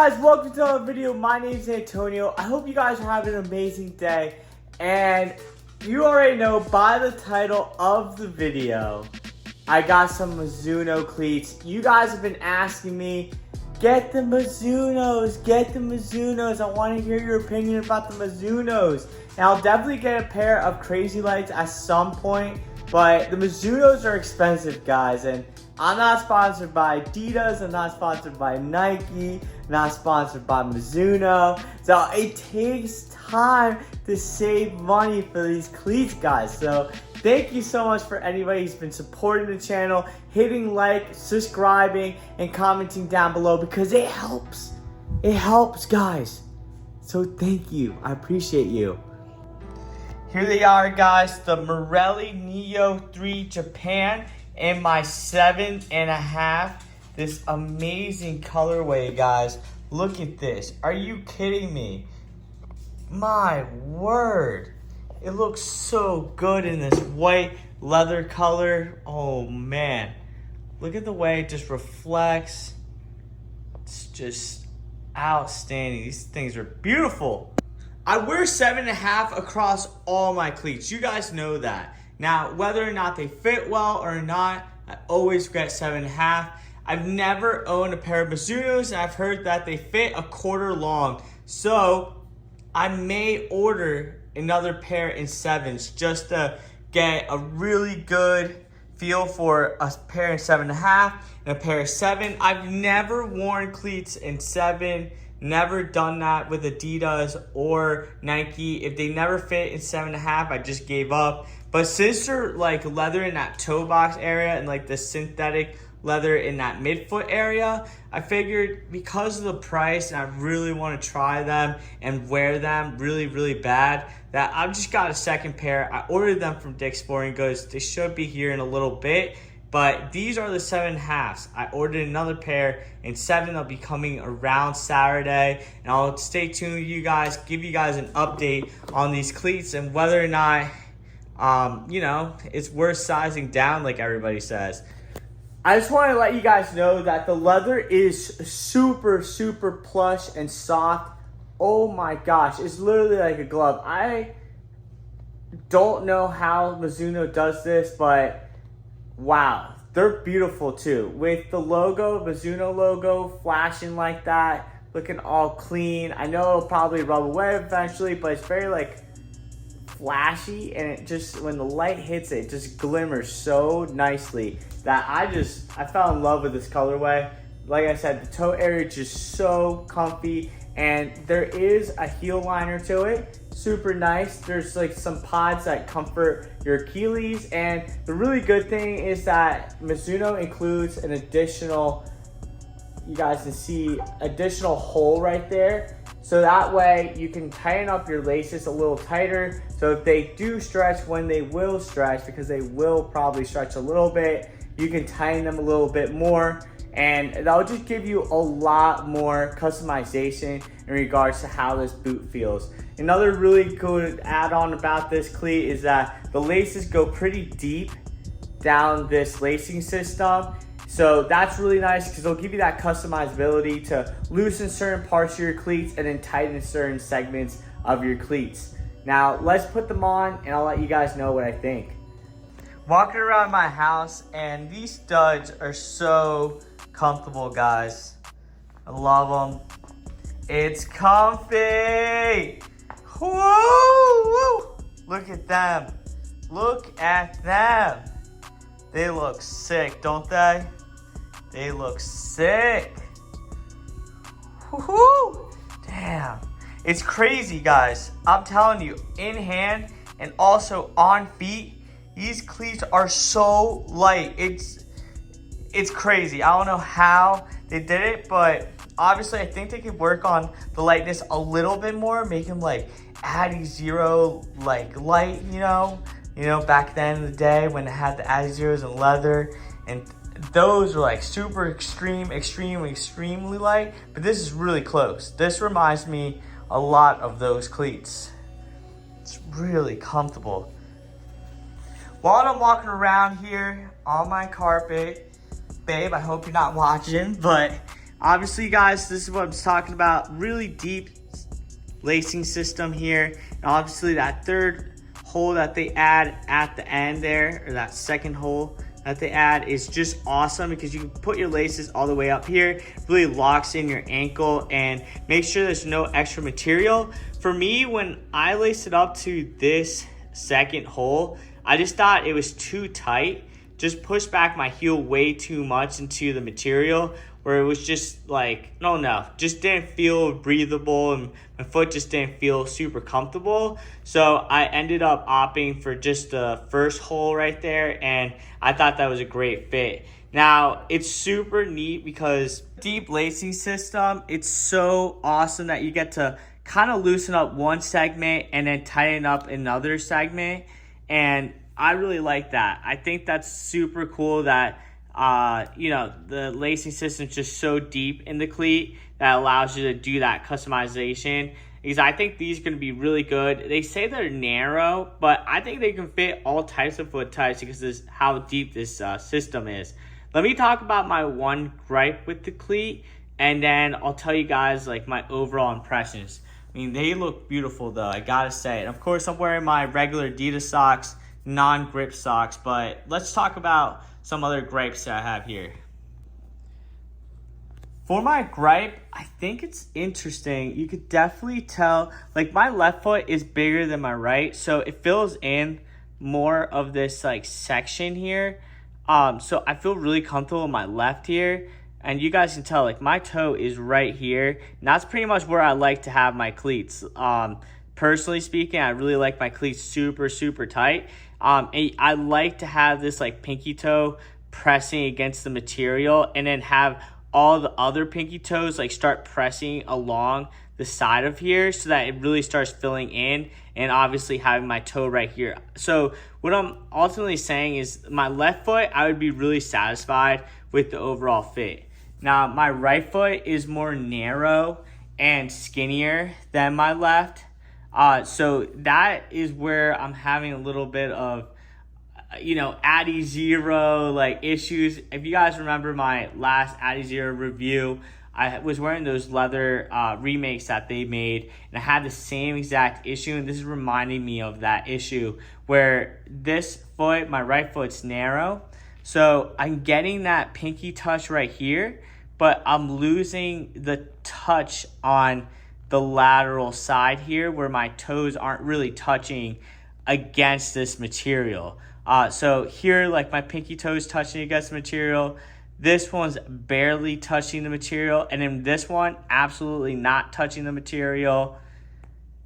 guys, welcome to another video. My name is Antonio. I hope you guys are having an amazing day. And you already know by the title of the video, I got some Mizuno cleats. You guys have been asking me, get the Mizunos, get the Mizunos. I want to hear your opinion about the Mizunos. And I'll definitely get a pair of Crazy Lights at some point. But the Mizunos are expensive, guys. And I'm not sponsored by Adidas, I'm not sponsored by Nike, not sponsored by Mizuno. So it takes time to save money for these cleats, guys. So thank you so much for anybody who's been supporting the channel, hitting like, subscribing, and commenting down below because it helps. It helps, guys. So thank you, I appreciate you. Here they are, guys, the Morelia Neo 3 Japan. In my 7.5, this amazing colorway, guys. Look at this. Are you kidding me? My word. It looks so good in this white leather color. Oh, man. Look at the way it just reflects. It's just outstanding. These things are beautiful. I wear 7.5 across all my cleats. You guys know that. Now, whether or not they fit well or not, I always get 7.5. I've never owned a pair of Mizunos, and I've heard that they fit a quarter long. So, I may order another pair in 7s just to get a really good feel for a pair in 7.5 and a pair of 7. I've never worn cleats in 7. Never done that with Adidas or Nike. If they never fit in 7.5, I just gave up. But since they're like leather in that toe box area and like the synthetic leather in that midfoot area, I figured because of the price and I really want to try them and wear them really, really bad, that I've just got a second pair. I ordered them from Dick's Sporting Goods. They should be here in a little bit. But these are the 7.5s. I ordered another pair in 7. They'll be coming around Saturday. And I'll stay tuned with you guys, give you guys an update on these cleats and whether or not, you know, it's worth sizing down like everybody says. I just want to let you guys know that the leather is super, super plush and soft. Oh my gosh, it's literally like a glove. I don't know how Mizuno does this, but wow, they're beautiful too. With the logo, Mizuno logo, flashing like that, looking all clean. I know it'll probably rub away eventually, but it's very like flashy, and it just, when the light hits it, it just glimmers so nicely that I fell in love with this colorway. Like I said, the toe area is just so comfy, and there is a heel liner to it. Super nice. There's like some pods that comfort your Achilles, and the really good thing is that Mizuno includes an additional, you guys can see, additional hole right there. So that way you can tighten up your laces a little tighter. So if they do stretch, when they will stretch, because they will probably stretch a little bit, you can tighten them a little bit more. And that'll just give you a lot more customization in regards to how this boot feels. Another really good add-on about this cleat is that the laces go pretty deep down this lacing system. So that's really nice because it'll give you that customizability to loosen certain parts of your cleats and then tighten certain segments of your cleats. Now let's put them on and I'll let you guys know what I think. Walking around my house, and these studs are so comfortable, guys. I love them. It's comfy. Whoa! Look at them. Look at them. They look sick, don't they? They look sick. Woohoo! Damn. It's crazy, guys. I'm telling you, in hand and also on feet, these cleats are so light. It's crazy. I don't know how they did it, but obviously I think they could work on the lightness a little bit more, make them like Adizero like light, you know, back then in the day when it had the Adizeros and leather, and those were like super extremely light, but this is really close. This reminds me a lot of those cleats. It's really comfortable. While I'm walking around here on my carpet, babe, I hope you're not watching, but Obviously, guys, this is what I'm talking about. Really deep lacing system here. And obviously, that third hole that they add at the end there, or that second hole that they add, is just awesome because you can put your laces all the way up here. It really locks in your ankle and make sure there's no extra material. For me, when I laced it up to this second hole, I just thought it was too tight. Just pushed back my heel way too much into the material, where it was just like, just didn't feel breathable, and my foot just didn't feel super comfortable. So I ended up opting for just the first hole right there, and I thought that was a great fit. Now, it's super neat because deep lacing system, it's so awesome that you get to kind of loosen up one segment and then tighten up another segment, and I really like that. I think that's super cool that the lacing system is just so deep in the cleat that allows you to do that customization. Because I think these are going to be really good. They say they're narrow, but I think they can fit all types of foot types because of how deep this system is. Let me talk about my one gripe with the cleat, and then I'll tell you guys like my overall impressions. I mean, they look beautiful though, I gotta say. And of course, I'm wearing my regular Adidas socks, non-grip socks, but let's talk about some other gripes that I have here. For my gripe, I think it's interesting. You could definitely tell, like my left foot is bigger than my right, so it fills in more of this like section here. So I feel really comfortable with my left here, and you guys can tell like my toe is right here, and that's pretty much where I like to have my cleats. Personally speaking, I really like my cleats super, super tight. And I like to have this like pinky toe pressing against the material, and then have all the other pinky toes like start pressing along the side of here so that it really starts filling in, and obviously having my toe right here. So what I'm ultimately saying is my left foot, I would be really satisfied with the overall fit. Now my right foot is more narrow and skinnier than my left. So that is where I'm having a little bit of, Addy Zero like issues. If you guys remember my last Addy Zero review, I was wearing those leather remakes that they made, and I had the same exact issue, and this is reminding me of that issue where this foot, my right foot's narrow. So I'm getting that pinky touch right here, but I'm losing the touch on the lateral side here where my toes aren't really touching against this material. So here, like my pinky toes touching against the material, this one's barely touching the material, and then this one absolutely not touching the material.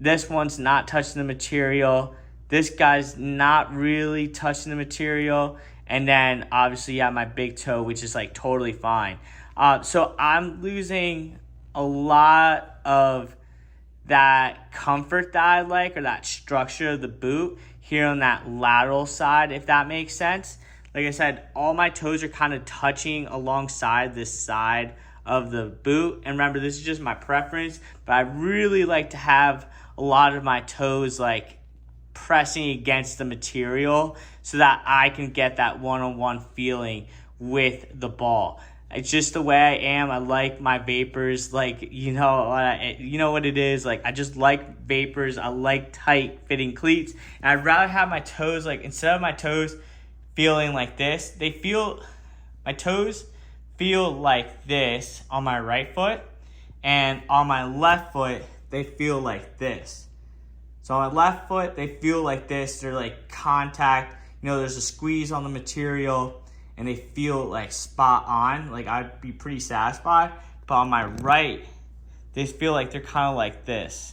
This one's not touching the material. This guy's not really touching the material, and then obviously my big toe, which is like totally fine. So I'm losing a lot of that comfort that I like, or that structure of the boot here on that lateral side, if that makes sense. Like I said, all my toes are kind of touching alongside this side of the boot. And remember, this is just my preference, but I really like to have a lot of my toes like pressing against the material so that I can get that one-on-one feeling with the ball. It's just the way I am. I like my Vapors, like, you know what it is. Like, I just like Vapors. I like tight fitting cleats. And I'd rather have my toes, like, instead of my toes feeling like this, my toes feel like this on my right foot. And on my left foot, they feel like this. So on my left foot, they feel like this. They're like contact. There's a squeeze on the material, and they feel like spot on. Like I'd be pretty satisfied. But on my right, they feel like they're kind of like this.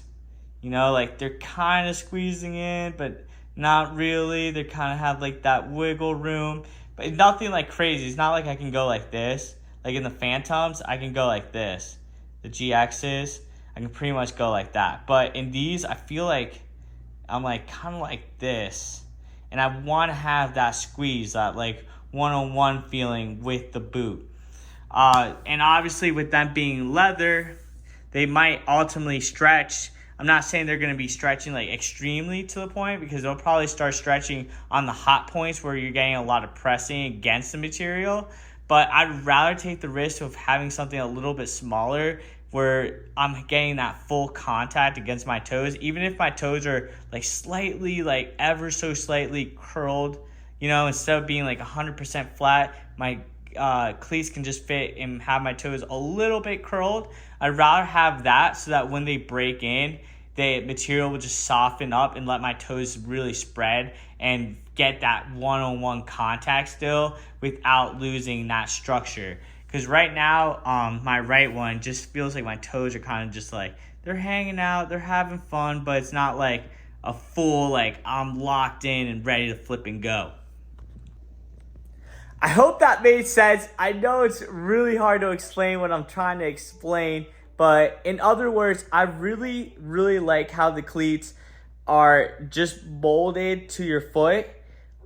Like they're kind of squeezing in, but not really. They kind of have like that wiggle room, but nothing like crazy. It's not like I can go like this. Like in the Phantoms, I can go like this. The GXs, I can pretty much go like that. But in these, I feel like I'm like kind of like this. And I want to have that squeeze, that like one-on-one feeling with the boot. And obviously with them being leather, they might ultimately stretch. I'm not saying they're going to be stretching like extremely to the point, because they'll probably start stretching on the hot points where you're getting a lot of pressing against the material. but I'd rather take the risk of having something a little bit smaller where I'm getting that full contact against my toes, even if my toes are like slightly, like ever so slightly curled, you know, instead of being like 100% flat, my cleats can just fit and have my toes a little bit curled. I'd rather have that so that when they break in, the material will just soften up and let my toes really spread and get that one-on-one contact still without losing that structure. Because right now, my right one just feels like my toes are kind of just like, they're hanging out, they're having fun, but it's not like a full, like, I'm locked in and ready to flip and go. I hope that made sense. I know it's really hard to explain what I'm trying to explain, but in other words, I really, really like how the cleats are just molded to your foot,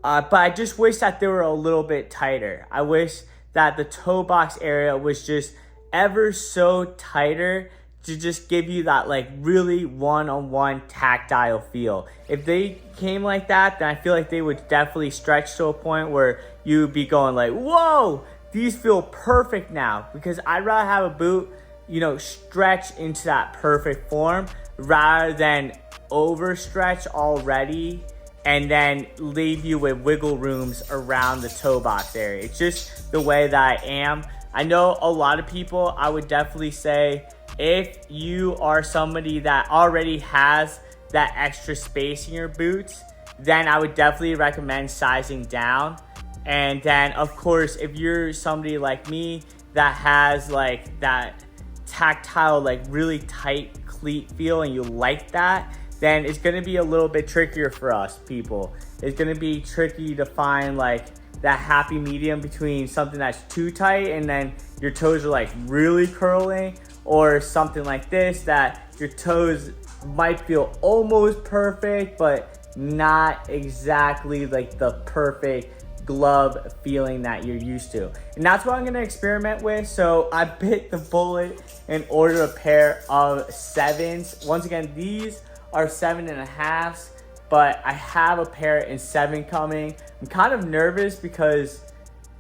but I just wish that they were a little bit tighter. I wish that the toe box area was just ever so tighter to just give you that like really one-on-one tactile feel. If they came like that, then I feel like they would definitely stretch to a point where you would be going like, whoa, these feel perfect now. Because I'd rather have a boot, you know, stretch into that perfect form rather than overstretch already and then leave you with wiggle rooms around the toe box area. It's just the way that I am. I know a lot of people, I would definitely say, if you are somebody that already has that extra space in your boots, then I would definitely recommend sizing down. And then, of course, if you're somebody like me that has like that tactile, like really tight cleat feel and you like that, then it's going to be a little bit trickier for us people. It's going to be tricky to find like that happy medium between something that's too tight and then your toes are like really curling, or something like this that your toes might feel almost perfect but not exactly like the perfect glove feeling that you're used to. And that's what I'm going to experiment with. So I bit the bullet and ordered a pair of 7s. Once again, these are 7.5s, but I have a pair in 7 coming. I'm kind of nervous because,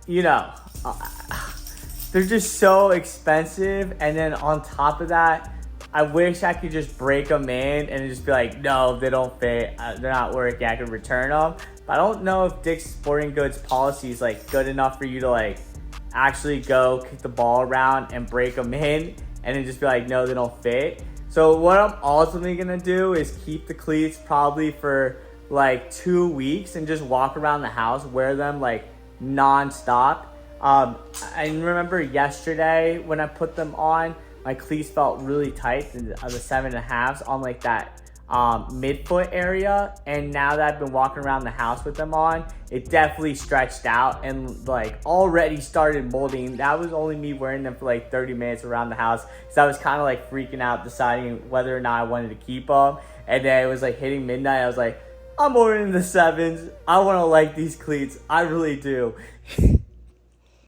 you know, they're just so expensive. And then on top of that, I wish I could just break them in and just be like, no, they don't fit. They're not working. I could return them. But I don't know if Dick's Sporting Goods policy is like good enough for you to like actually go kick the ball around and break them in and then just be like, no, they don't fit. So what I'm ultimately going to do is keep the cleats probably for like 2 weeks and just walk around the house, wear them like non-stop. I remember yesterday when I put them on, my cleats felt really tight, the 7.5s on like that midfoot area. And now that I've been walking around the house with them on, it definitely stretched out and like already started molding. That was only me wearing them for like 30 minutes around the house. So I was kind of like freaking out, deciding whether or not I wanted to keep them. And then it was like hitting midnight. I was like, I'm ordering the 7s. I want to like these cleats. I really do.